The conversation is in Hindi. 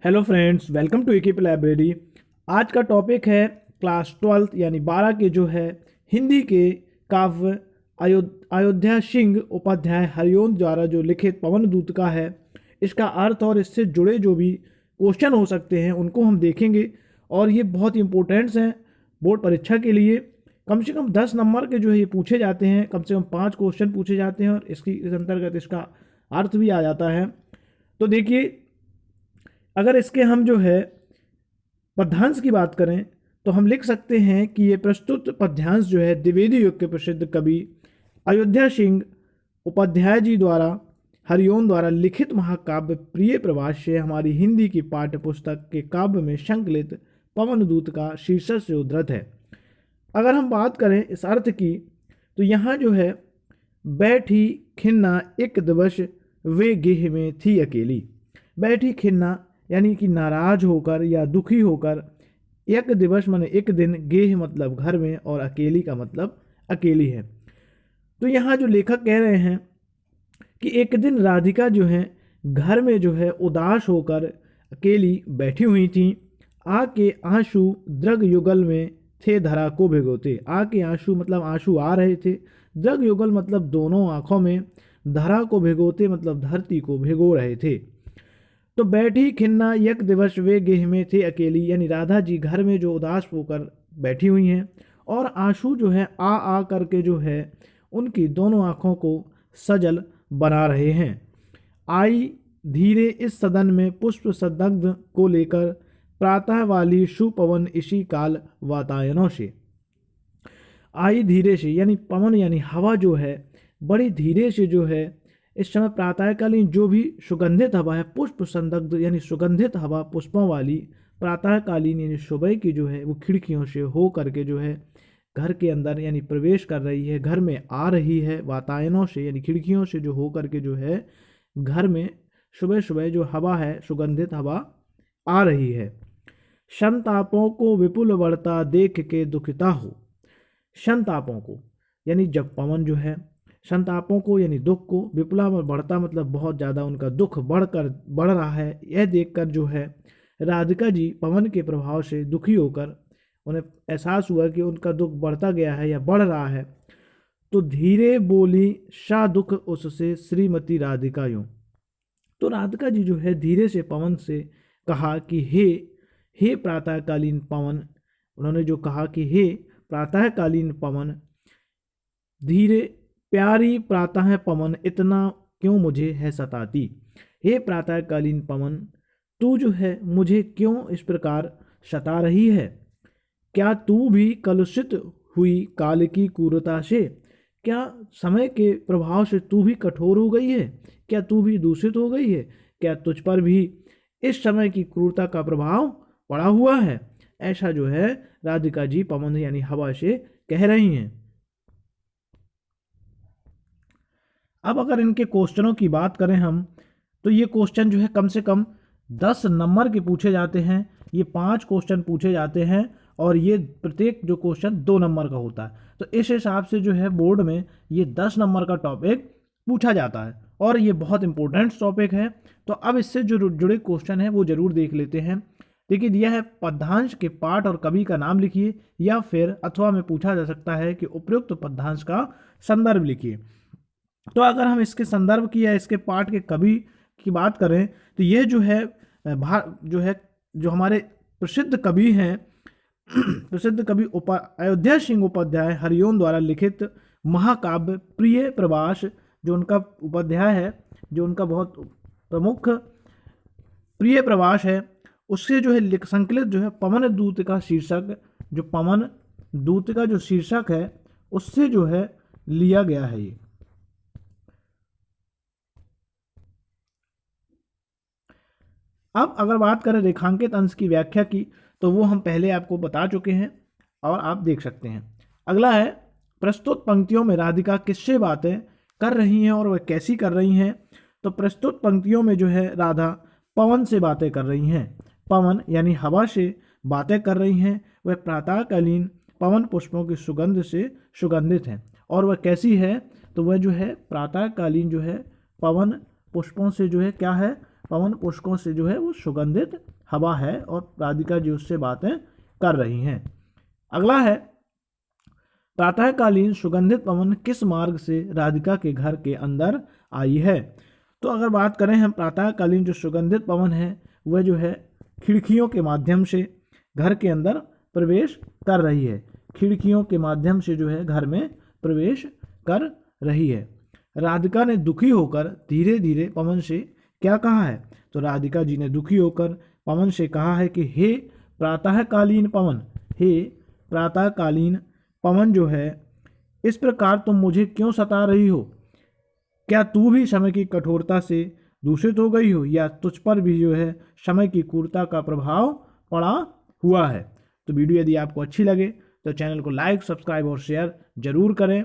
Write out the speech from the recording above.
Hello friends, welcome to equip library. आज का टॉपिक है क्लास 12 यानी 12 के जो है हिंदी के काव्य अयोध्या सिंह उपाध्याय हरिओम द्वारा जो लिखित पवन दूत का है। इसका अर्थ और इससे जुड़े जो भी क्वेश्चन हो सकते हैं उनको हम देखेंगे और ये बहुत इंपॉर्टेंट्स हैं बोर्ड परीक्षा के लिए। कम से कम 10 नंबर के जो है ये पूछे जाते हैं, कम से कम 5 क्वेश्चन पूछे जाते हैं और इस अंतर्गत इसका अर्थ भी आ जाता है। तो देखिए, अगर इसके हम जो है पद्यांश की बात करें तो हम लिख सकते हैं कि ये प्रस्तुत पद्यांश जो है द्विवेदी युग के प्रसिद्ध कवि अयोध्या सिंह उपाध्याय जी द्वारा हरिओम द्वारा लिखित महाकाव्य प्रिय प्रवास से हमारी हिंदी की पाठ्य पुस्तक के काव्य में संकलित पवन दूत का शीर्षक से उद्धृत है। अगर हम बात करें इस अर्थ की तो यहाँ जो है बैठी खिन्ना एक दिवस वे गेह में थी अकेली। बैठी खिन्ना यानी कि नाराज होकर या दुखी होकर, एक दिवस माने एक दिन, गेह मतलब घर में और अकेली का मतलब अकेली है। तो यहाँ जो लेखक कह रहे हैं कि एक दिन राधिका जो है घर में जो है उदास होकर अकेली बैठी हुई थी। आके आंसू द्रग युगल में थे धरा को भिगोते। आके आंसू मतलब आंसू आ रहे थे, द्रग युगल मतलब दोनों आंखों में, धरा को भिगोते मतलब धरती को भिगो रहे थे। तो बैठी खिन्ना एक दिवस वे गेह में थे अकेली, यानी राधा जी घर में जो उदास होकर बैठी हुई हैं और आंसू जो है आ करके जो है उनकी दोनों आंखों को सजल बना रहे हैं। आई धीरे इस सदन में पुष्प सदग्ध को लेकर, प्रातः वाली सुपवन इसी काल वातायनों से। आई धीरे से यानी पवन यानी हवा जो है बड़ी धीरे से जो है इस समय प्रातःकालीन जो भी सुगंधित हवा है, पुष्प संदग्ध यानी सुगंधित हवा पुष्पों वाली, प्रातःकालीन यानी सुबह की जो है वो खिड़कियों से हो करके जो है घर के अंदर यानी प्रवेश कर रही है, घर में आ रही है। वातायनों से यानी खिड़कियों से जो हो करके जो है घर में सुबह सुबह जो हवा है सुगंधित हवा आ रही है। संतापों को विपुल बढ़ता देख के दुखिता हो। संतापों को यानी जब पवन जो है संतापों को यानी दुख को, विपुला में बढ़ता मतलब बहुत ज़्यादा उनका दुख बढ़ रहा है, यह देखकर जो है राधिका जी पवन के प्रभाव से दुखी होकर उन्हें एहसास हुआ कि उनका दुख बढ़ता गया है या बढ़ रहा है। तो धीरे बोली सा दुख उससे श्रीमती राधिका यूं। तो राधिका जी जो है धीरे से पवन से कहा कि हे प्रातःकालीन पवन। उन्होंने जो कहा कि हे प्रातःकालीन पवन, धीरे प्यारी प्रातः पवन इतना क्यों मुझे है सताती। हे प्रातःकालीन पवन, तू जो है मुझे क्यों इस प्रकार सता रही है। क्या तू भी कलुषित हुई काल की क्रूरता से। क्या समय के प्रभाव से तू भी कठोर हो गई है। क्या तू भी दूषित हो गई है। क्या तुझ पर भी इस समय की क्रूरता का प्रभाव पड़ा हुआ है। ऐसा जो है राधिका जी पवन यानी हवा से कह रही हैं। अब अगर इनके क्वेश्चनों की बात करें हम तो ये क्वेश्चन जो है कम से कम 10 नंबर के पूछे जाते हैं। ये 5 क्वेश्चन पूछे जाते हैं और ये प्रत्येक जो क्वेश्चन 2 नंबर का होता है। तो इस हिसाब से जो है बोर्ड में ये 10 नंबर का टॉपिक पूछा जाता है और ये बहुत इंपॉर्टेंट टॉपिक है। तो अब इससे जो जुड़े क्वेश्चन हैं वो जरूर देख लेते हैं। देखिए, दिया है पद्यांश के पाठ और कवि का नाम लिखिए, या फिर अथवा में पूछा जा सकता है कि उपयुक्त पद्यांश का संदर्भ लिखिए। तो अगर हम इसके संदर्भ की या इसके पाठ के कवि की बात करें तो यह जो है जो हमारे प्रसिद्ध कवि हैं प्रसिद्ध कवि अयोध्या सिंह उपाध्याय हरिओम द्वारा लिखित महाकाव्य प्रिय प्रवास, जो उनका उपाध्याय है, जो उनका बहुत प्रमुख प्रिय प्रवास है, उससे जो है संकलित जो है पवन दूत का शीर्षक, जो पवन दूत का जो शीर्षक है उससे जो है लिया गया है ये। अब अगर बात करें रेखांकित अंश की व्याख्या की तो वो हम पहले आपको बता चुके हैं और आप देख सकते हैं। अगला है, प्रस्तुत पंक्तियों में राधिका किससे बातें कर रही हैं और वह कैसी कर रही हैं। तो प्रस्तुत पंक्तियों में जो है राधा पवन से बातें कर रही हैं। पवन यानी हवा से बातें कर रही हैं। वह प्रातःकालीन पवन पुष्पों की सुगंध से सुगंधित हैं। और वह कैसी है, तो वह जो है प्रातःकालीन जो है पवन पुष्पों से जो है क्या है, पवन पुष्पों से जो है वो सुगंधित हवा है और राधिका जी उससे बातें कर रही हैं। अगला है, प्रातःकालीन सुगंधित पवन किस मार्ग से राधिका के घर के अंदर आई है। तो अगर बात करें हम, प्रातःकालीन जो सुगंधित पवन है वह जो है खिड़कियों के माध्यम से घर के अंदर प्रवेश कर रही है, खिड़कियों के माध्यम से जो है घर में प्रवेश कर रही है। राधिका ने दुखी होकर धीरे धीरे पवन से क्या कहा है। तो राधिका जी ने दुखी होकर पवन से कहा है कि हे प्रातःकालीन पवन, हे प्रातःकालीन पवन जो है, इस प्रकार तुम मुझे क्यों सता रही हो। क्या तू भी समय की कठोरता से दूषित हो गई हो, या तुझ पर भी जो है समय की क्रूरता का प्रभाव पड़ा हुआ है। तो वीडियो यदि आपको अच्छी लगे तो चैनल को लाइक, सब्सक्राइब और शेयर जरूर करें।